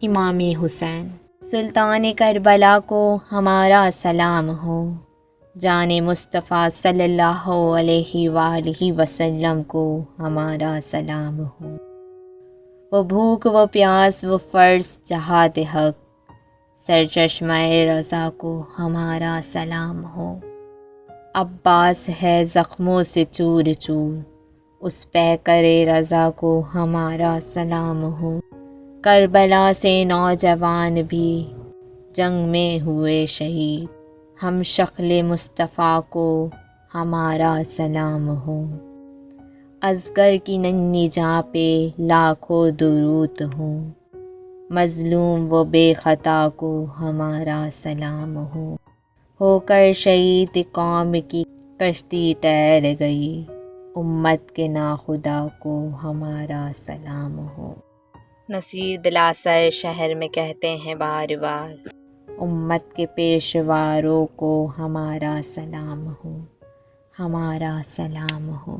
امام حسین۔ سلطان کربلا کو ہمارا سلام ہو، جان مصطفیٰ صلی اللہ علیہ وآلہ وسلم کو ہمارا سلام ہو۔ وہ بھوک و پیاس و فرض جہاد حق، سرچشمہ رضا کو ہمارا سلام ہو۔ عباس ہے زخموں سے چور چور، اس پیکر رضا کو ہمارا سلام ہو۔ کربلا سے نوجوان بھی جنگ میں ہوئے شہید، ہم شکل مصطفیٰ کو ہمارا سلام ہو۔ اصغر کی ننھی جاں پہ لاکھوں درود ہوں، مظلوم و بے خطا کو ہمارا سلام ہو کر شہید قوم کی کشتی تیر گئی، امت کے ناخدا کو ہمارا سلام ہو۔ نصیر دلاسر شہر میں کہتے ہیں بار بار، امت کے پیشواروں کو ہمارا سلام ہو، ہمارا سلام ہو۔